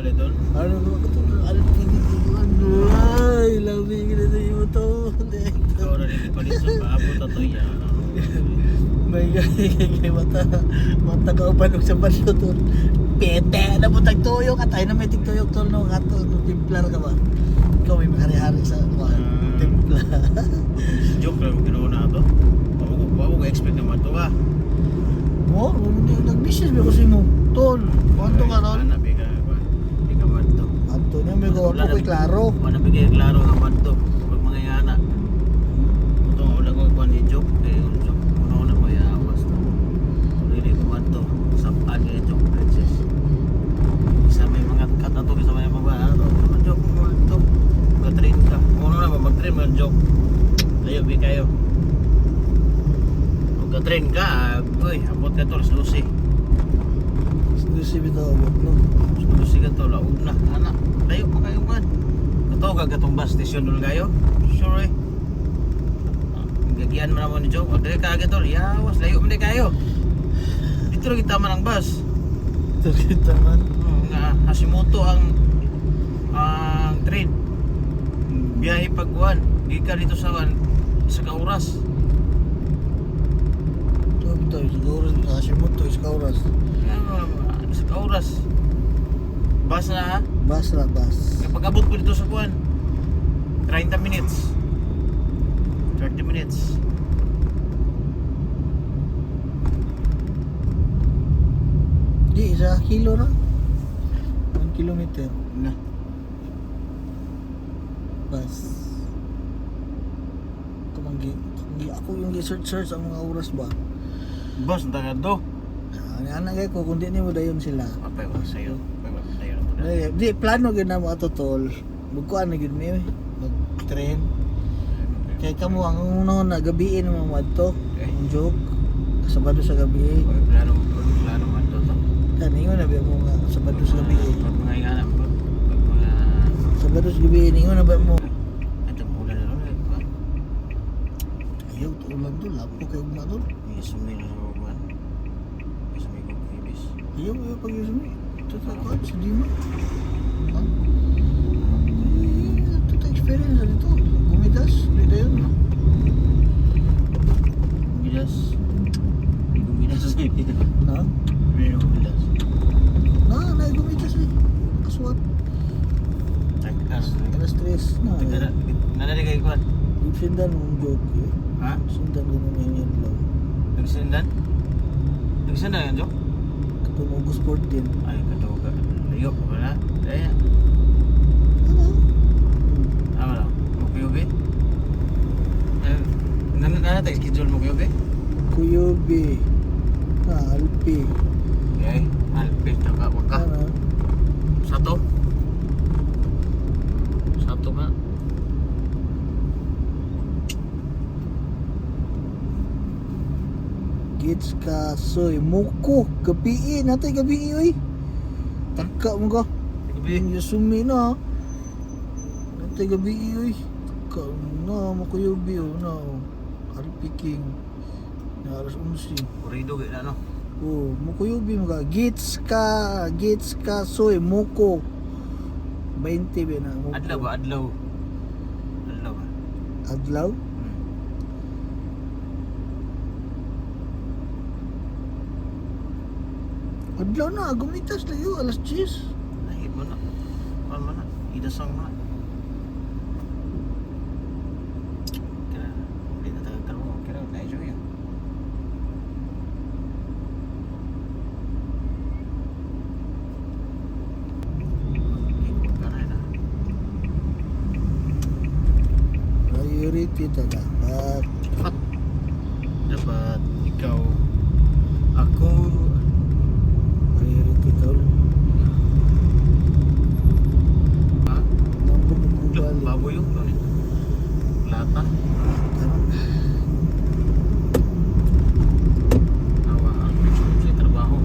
wala ito. Ano ko katulad alping ay labi kita sa iyo to. Ikaw na rin ipalit sa paabot na to yan. May kay mata ka upan og sa banyo to. Pete na mo tagtuyok at ay na may tigtuyok to no kato timplar ka ba? Ikaw may hari-hari sa timpla. Joke lang ginawa na ito. Bago ko expect naman ito ba? Mo, nag-business ba kasi mo? Tol, kwanto ka tol? Nabi ka ba? Hindi ka man ito. Ato niya may gawa po ko'y klaro. Manabigay klaro ka man ito. Pag mga yana. Ito nga wala ko ikuha ni Joke. Kaya yung Joke, una-una mo iawas ito. Really ko man ito. Sapaan niya Joke Princess. Isa may mga katato, isa may mga ano. Joke mo man ito. Mag-train ka. Una na mag-train mo Joke. Layo, bi kayo. Mag-train ka. Uy, abot ka ito. Lucy. Lucy bitaw abot no. Lucy ka ito. Laog na. Anak. Layo pa kayo man. Katawag ka itong bus station doon kayo. Sure eh. Gagian mo naman ni Joe. O dali ka agad doon. Yawas. Layo mo din kayo. Dito lang kita man ang bus. Ito kita man. Nga Hashimoto ang train. Biyahe pagkuhan. Di ka dito sa Kauras. Ito siguro sa Hashimoto is Kauras. Sa Kauras. Bus na ha? Bus na bus. Kapag abot ko dito sa kuhan 30 minutes 30 minutes. Di sa kilo na. 1 kilometer Na. bus. Kumanggi ako yung search ang mga oras ba. Boss, tagad do. Ana kay ko kundi nimo dayon sila. Apay ba sa'yo? Apay ba sa'yo? Di plano gyud na mo ato tol. Bugkuan na gyud mi mag-train. Kay kamo ang una na gabiin mo madto. Ang joke. Sabado sa gabi. Plano man to to. Kaningon na ba mo nga Sabado sa gabi. Pag mga ihanap ko. Pag mga... Sabado sa gabi ningon na ba mo? Ito mula na rin. Ayaw to ulan to lapo kay ugma to. Isumay na sa buwan. Isumay ko kibis. Ayaw pag yun ito ta ko sa Dima. Ha? Ito ta experience na dito. Gumidas, di dayon no. Gumidas. Gumidas sa iyo. Ha? Pero gumidas. Na gumidas eh. Kaswat. Tagkas. Alas 3 na. Nanali kayo kuwan? Sindan mong joke eh. Ha? Sindan ko naman yan lang. Nagsindan? Nagsindan yan, Joke? Katong August 14. Ay, katawa ka. Layo pa ba na? Daya. Ano? Tama lang. Mukuyobi? Nanatay schedule mo kuyobi? Kuyobi. Alpi. Okay. Alpit na ka. Wag ka. Ano? Sato? Sato ka? Gits ka soy. Muko. Gabi natay gabi oy. Taka mo ka. Gabi? Yung Yasumi na. Natay gabi oy. Taka na mo kuyobi o na. Alpi King. Na alas 11. Purido gaya na no? Oh, mukuyobi mo ka. Gits ka soy muko. 20 ba na muko. Adlaw ba? Adlaw. Adlaw ba? Adlaw? Adlaw na, gumitas na yun, alas 10. Nahit mo na. Paano mo na? Idasang mo na. Kaya, hindi na tayo talong. Kaya, na-enjoy yun. Priority ta dapat. Dapat ikaw, ako, Priority tol. ha? Mambo mo balik. Baboy yung lata. Awa, ang sa trabaho.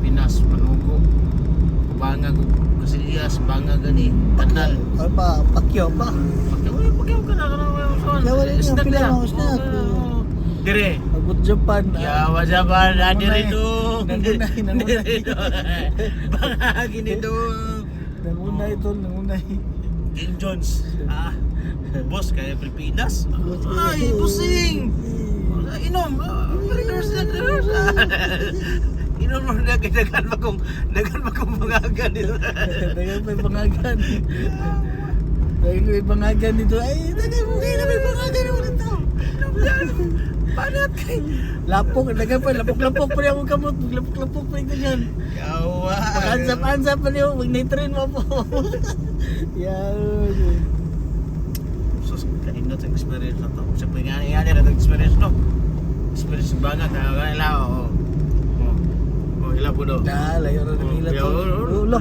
Pinas, Panugo, Bangag, Casillas, Bangag gani, Tanal. Ay pa, pakyaw pa. Pagyaw ka na ka na. Kaya wala niya, pila mga snack. Dire. Abot Japan. Yawa Japan, dire do. Nangunay. Bahagi nito. Nangunay tol, nangunay. Jim Jones. Boss kaya Pilipinas. Ay, busing. Inom. Mariners. Inom mo na dagan pa kung mga agan dito. Dagan may pangagan. Dagan may pangagan dito. Ay, dagan mo kayo na may pangagan naman ito. Panat kay. Lapok, dagan pa, lapok-lapok pa rin akong kamot. Lapok-lapok pa rin ganyan. Yawa. Pag-ansap-ansap pa rin, huwag na-train mo po. Yawa. Sus, kaindot ang experience na to. Kasi pangyayan na itong experience no. Experience banget kanila ila po do. Layo na nila to. Ulo,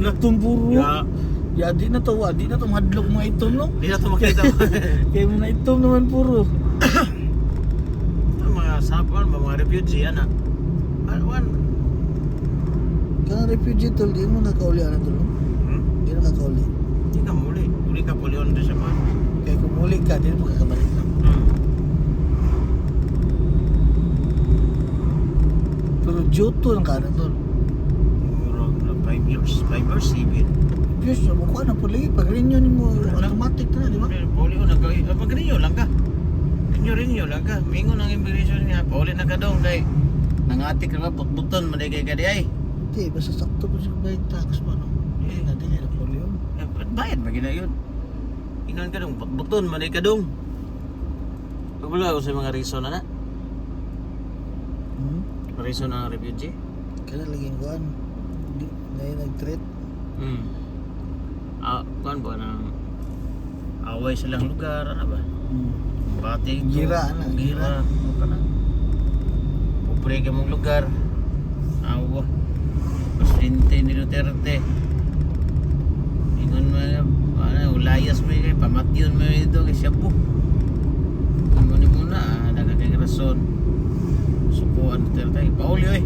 natumburo. Ya, di na to, di na to mahadlok mga itom no. Di na to makita. Kaya mga itom naman puro. Mga sapan, mga refugee ana. Ano? Kana refugee tol, di mo nakauli ana tol. Di na kakauli. Di ka muli. Muli ka puli on sa man. Kaya kung muli ka, di mo kakabalik na. Pero Johto ng kanan tol. Murag na 5 years, 7. Diyos, mukha na puli. Pag renew ni mo, automatic na, di ba? Pauli o nagawin. Pag-renew lang ka. Renew lang ka. Mingon ang immigration niya. Pauli na ka daw. Kaya nangatik na ba? Butbuton. Maligay ka di ay. Hindi, basta sakto po siya bayad tax pa, no? Eh, na din na puli yun. Bayad ba gina yun? Inon ka daw. Butbuton. Maligay ka daw. Pagwala ko sa mga reason na na. Reason ng refugee? Kaya laging kuhan. Na yun nag-treat. Kuhan ba ng away silang lugar, ano ba? Bati ko. Gira, ano? Gira. Ano ka na? Pobre ka mong lugar. Awa. Presidente ni Duterte. Ingon mo, ulayas mo yun, pamatyon mo yun ito kay Shabu. Ingon mo na, nagagay rason. Sukuan Duterte. Pauli oy.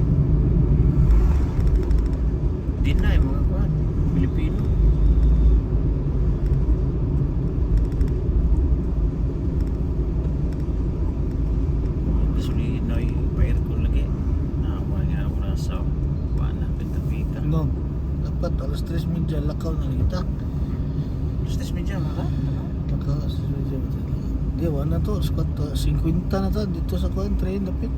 Di na yung mga kuhan. Pilipino. Gasolina na yung bayar ko lagi. Naawa nga ako na sa kuhan na pita-pita. No. Dapat alas 3 media, lakaw na kita. Justis media mga ka? Lakaw, alas 3 media. Di, wala na to. 50 na to. Dito sa kuhan, train, dapit.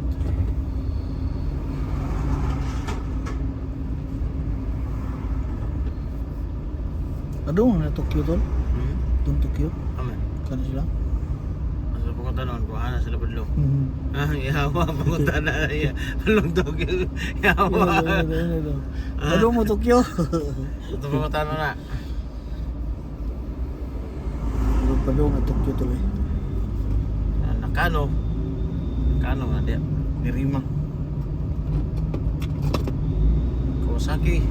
Ano na Tokyo tol? Itong Tokyo? Amen. Kano sila? Asa pumunta noon, kuha na sila padlo. Yawa, pumunta na. Palong Tokyo. Yawa. Ano mo Tokyo? Ito pumunta na. Padong na Tokyo tuloy. Nakano. Nakano nga dia. Nirima. Kawasaki.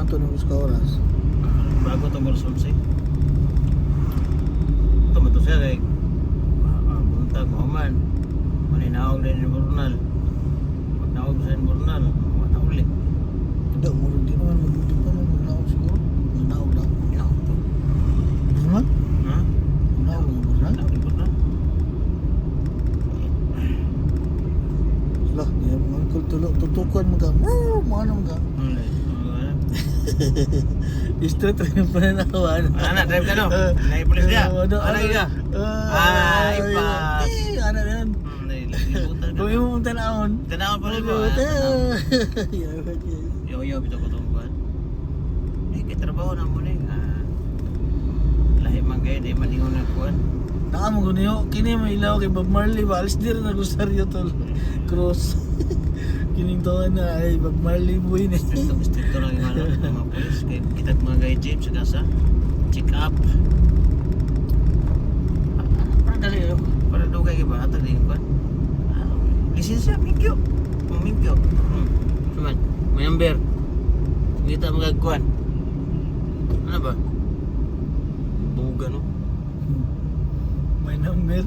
Tunog ka oras. Bago itong Bolsonsi. Ito mato siya kay buntag Mahuman. Maninaog din yung Burnal. Pag naog sa yung Burnal, matauli. Hindi, di naman mabuti pa naman. Manaog siguro. Manaog lang. Naog to. Burnal? Ha? Manaog lang Burnal? Naog yung Burnal. Lah, dia mengangkul tulok tutukan mga. Mana mga. Isto to yung pananawan. Anak, drive ka no? Naipulis ka? Ano ka? Ay, pa. Ano yan? Nilibutan ka. Kung yung mong tanahon. Tanawan pa rin mo. Yo, bito ko itong buwan. Kitrabaho na mo na lahi man kayo, di maningon na buwan. Naka mo guniyo, kini may ilaw kay Bob Marley ba? Alis din na gusaryo tol. Cross. Kining taon na ay Bob Marley boy ni. Stricto lang yung mga polis. Kaya kita mga guy James sa kasa. Check up. Para dali yun. Para daw kayo ba? Atag din ba? Lisensya, mingkyo. Mingkyo. Cuman, may number. Kita magagkuhan. Ano ba? Buga no? May number.